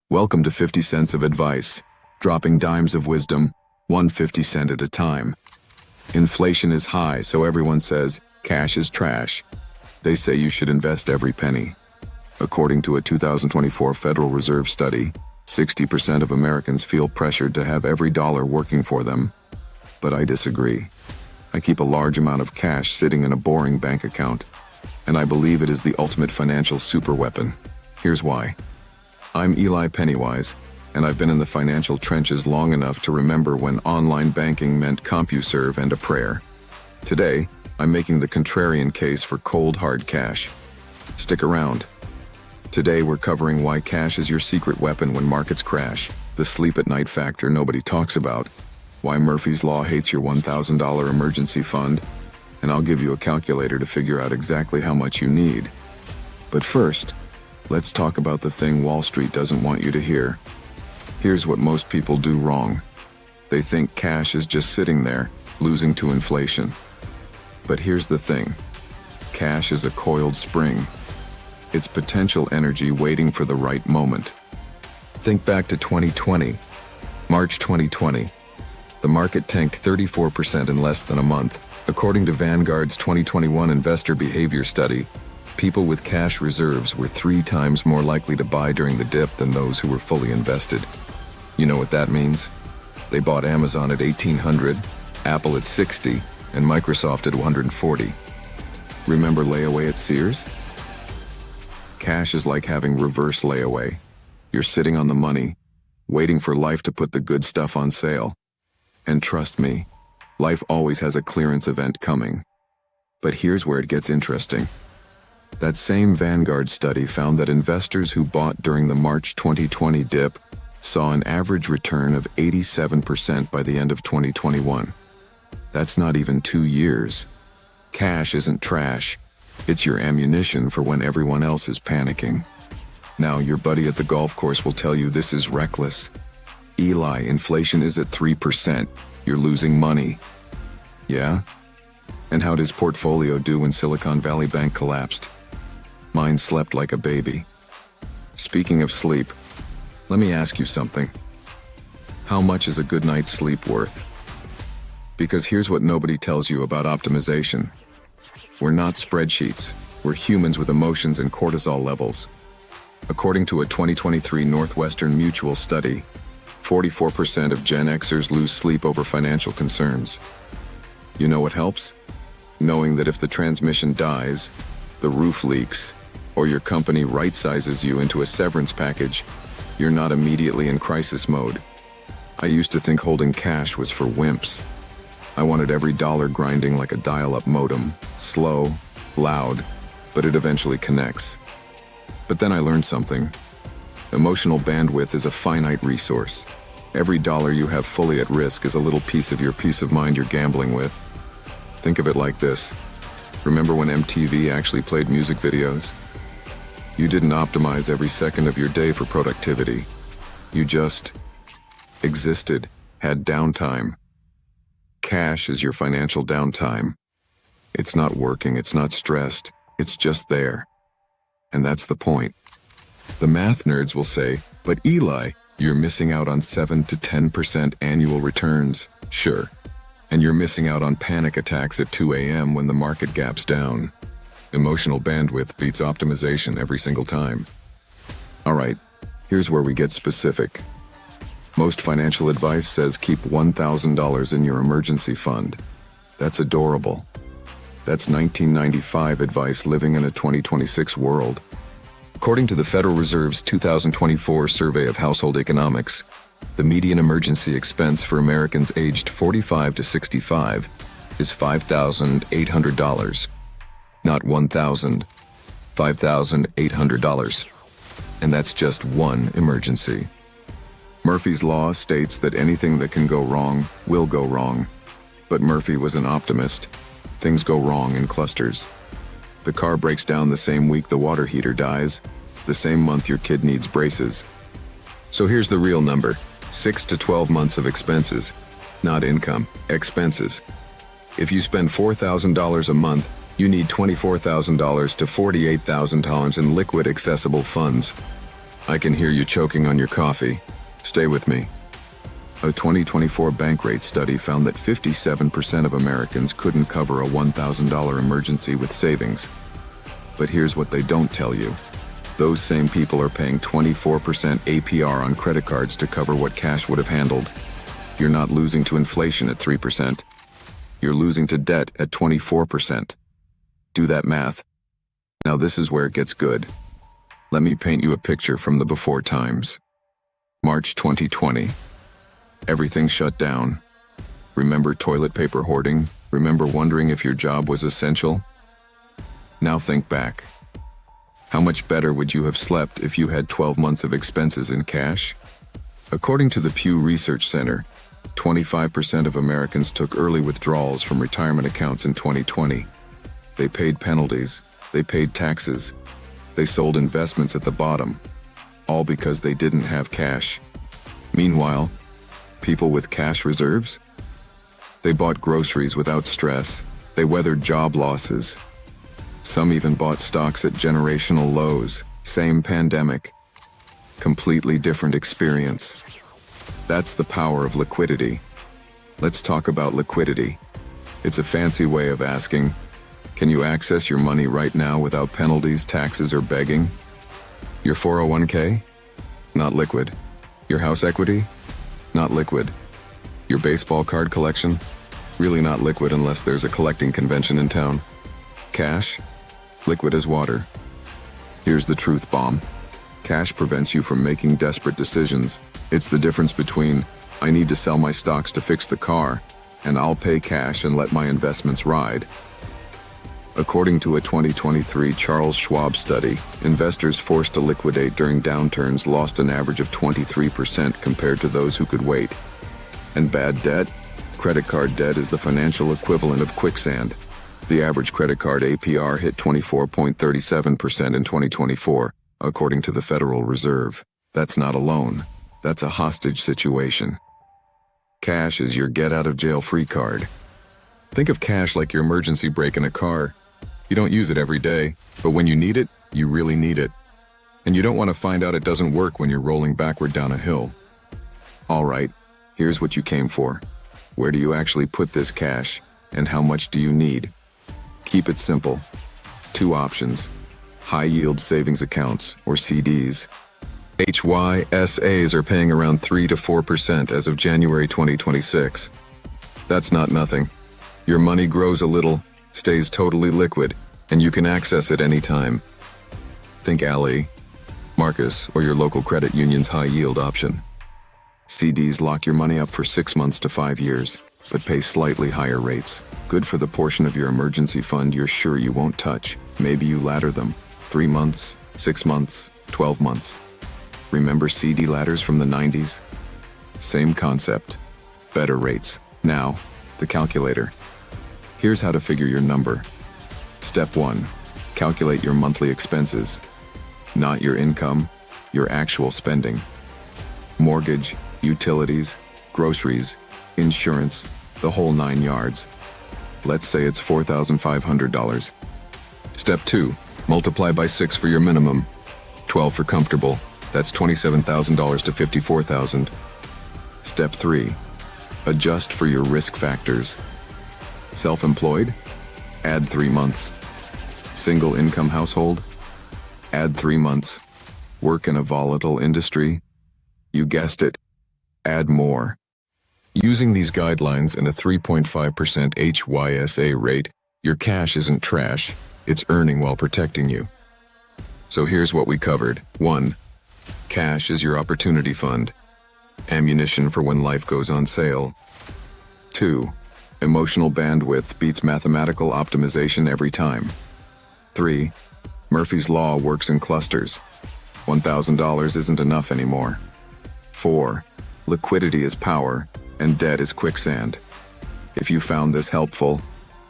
Welcome to 50 cents of advice, dropping dimes of wisdom, 1 50 cent at a time. Inflation is high, so everyone says cash is trash. They say you should invest every penny. According to a 2024 Federal Reserve study, 60% of Americans feel pressured to have every dollar working for them. But I disagree. I keep a large amount of cash sitting in a boring bank account, and I believe it is the ultimate financial superweapon. Here's why. I'm Eli Pennywise, and I've been in the financial trenches long enough to remember when online banking meant CompuServe and a prayer. Today, I'm making the contrarian case for cold hard cash. Stick around. Today we're covering why cash is your secret weapon when markets crash, the sleep at night factor nobody talks about, why Murphy's Law hates your $1,000 emergency fund, and I'll give you a calculator to figure out exactly how much you need. But first, let's talk about the thing Wall Street doesn't want you to hear. Here's what most people do wrong. They think cash is just sitting there, losing to inflation. But here's the thing. Cash is a coiled spring. It's potential energy waiting for the right moment. Think back to 2020. March 2020. The market tanked 34% in less than a month. According to Vanguard's 2021 Investor Behavior Study, people with cash reserves were 3 times more likely to buy during the dip than those who were fully invested. You know what that means? They bought Amazon at $1,800, Apple at $60, and Microsoft at $140. Remember layaway at Sears? Cash is like having reverse layaway. You're sitting on the money, waiting for life to put the good stuff on sale. And trust me, life always has a clearance event coming. But here's where it gets interesting. That same Vanguard study found that investors who bought during the March 2020 dip saw an average return of 87% by the end of 2021. That's not even 2 years. Cash isn't trash. It's your ammunition for when everyone else is panicking. Now, your buddy at the golf course will tell you this is reckless. Eli, inflation is at 3%. You're losing money. Yeah? And how'd his portfolio do when Silicon Valley Bank collapsed? Mine slept like a baby. Speaking of sleep, let me ask you something. How much is a good night's sleep worth? Because here's what nobody tells you about optimization. We're not spreadsheets. We're humans with emotions and cortisol levels. According to a 2023 Northwestern Mutual study, 44% of Gen Xers lose sleep over financial concerns. You know what helps? Knowing that if the transmission dies, the roof leaks, or your company right-sizes you into a severance package, you're not immediately in crisis mode. I used to think holding cash was for wimps. I wanted every dollar grinding like a dial-up modem, slow, loud, but it eventually connects. But then I learned something. Emotional bandwidth is a finite resource. Every dollar you have fully at risk is a little piece of your peace of mind you're gambling with. Think of it like this. Remember when MTV actually played music videos? You didn't optimize every second of your day for productivity. You just existed, had downtime. Cash is your financial downtime. It's not working, it's not stressed, it's just there. And that's the point. The math nerds will say, but Eli, you're missing out on 7 to 10% annual returns. Sure. And you're missing out on panic attacks at 2 a.m. when the market gaps down. Emotional bandwidth beats optimization every single time. All right, here's where we get specific. Most financial advice says keep $1,000 in your emergency fund. That's adorable. That's 1995 advice living in a 2026 world. According to the Federal Reserve's 2024 Survey of Household Economics, the median emergency expense for Americans aged 45 to 65 is $5,800. Not $1,000, $5,800. And that's just one emergency. Murphy's Law states that anything that can go wrong will go wrong. But Murphy was an optimist. Things go wrong in clusters. The car breaks down the same week the water heater dies, the same month your kid needs braces. So here's the real number, 6 to 12 months of expenses, not income, expenses. If you spend $4,000 a month, you need $24,000 to $48,000 in liquid accessible funds. I can hear you choking on your coffee. Stay with me. A 2024 Bankrate study found that 57% of Americans couldn't cover a $1,000 emergency with savings. But here's what they don't tell you. Those same people are paying 24% APR on credit cards to cover what cash would have handled. You're not losing to inflation at 3%. You're losing to debt at 24%. Do that math. Now this is where it gets good. Let me paint you a picture from the before times. March 2020. Everything shut down. Remember toilet paper hoarding? Remember wondering if your job was essential? Now think back. How much better would you have slept if you had 12 months of expenses in cash? According to the Pew Research Center, 25% of Americans took early withdrawals from retirement accounts in 2020. They paid penalties, they paid taxes, they sold investments at the bottom, all because they didn't have cash. Meanwhile, people with cash reserves? They bought groceries without stress, they weathered job losses. Some even bought stocks at generational lows. Same pandemic. Completely different experience. That's the power of liquidity. Let's talk about liquidity. It's a fancy way of asking, can you access your money right now without penalties, taxes, or begging? Your 401k? Not liquid. Your house equity? Not liquid. Your baseball card collection? Really not liquid unless there's a collecting convention in town. Cash? Liquid as water. Here's the truth bomb. Cash prevents you from making desperate decisions. It's the difference between, I need to sell my stocks to fix the car, and I'll pay cash and let my investments ride. According to a 2023 Charles Schwab study, investors forced to liquidate during downturns lost an average of 23% compared to those who could wait. And bad debt? Credit card debt is the financial equivalent of quicksand. The average credit card APR hit 24.37% in 2024, according to the Federal Reserve. That's not a loan. That's a hostage situation. Cash is your get-out-of-jail-free card. Think of cash like your emergency brake in a car. You don't use it every day, but when you need it, you really need it. And you don't want to find out it doesn't work when you're rolling backward down a hill. All right, here's what you came for. Where do you actually put this cash, and how much do you need? Keep it simple. 2 options. High-yield savings accounts, or CDs. HYSAs are paying around 3 to 4% as of January 2026. That's not nothing. Your money grows a little, stays totally liquid, and you can access it anytime. Think Ally, Marcus, or your local credit union's high-yield option. CDs lock your money up for 6 months to 5 years, but pay slightly higher rates. Good for the portion of your emergency fund you're sure you won't touch. Maybe you ladder them. 3 months, 6 months, 12 months. Remember CD ladders from the 90s? Same concept. Better rates. Now, the calculator. Here's how to figure your number. Step 1. Calculate your monthly expenses. Not your income, your actual spending. Mortgage, utilities, groceries, insurance, the whole 9 yards. Let's say it's $4,500. Step 2. Multiply by 6 for your minimum. 12 for comfortable. That's $27,000 to $54,000. Step 3. Adjust for your risk factors. Self-employed? Add 3 months. Single income household? Add 3 months. Work in a volatile industry? You guessed it. Add more. Using these guidelines and a 3.5% HYSA rate, your cash isn't trash, it's earning while protecting you. So here's what we covered. 1. Cash is your opportunity fund. Ammunition for when life goes on sale. 2. Emotional bandwidth beats mathematical optimization every time. 3. Murphy's Law works in clusters. $1,000 isn't enough anymore. 4. Liquidity is power, and debt is quicksand. If you found this helpful,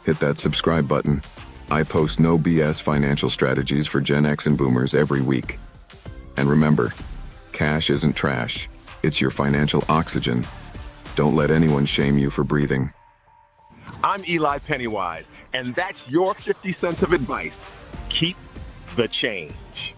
hit that subscribe button. I post no BS financial strategies for Gen X and Boomers every week. And remember, cash isn't trash. It's your financial oxygen. Don't let anyone shame you for breathing. I'm Eli Pennywise, and that's your 50 cents of advice. Keep the change.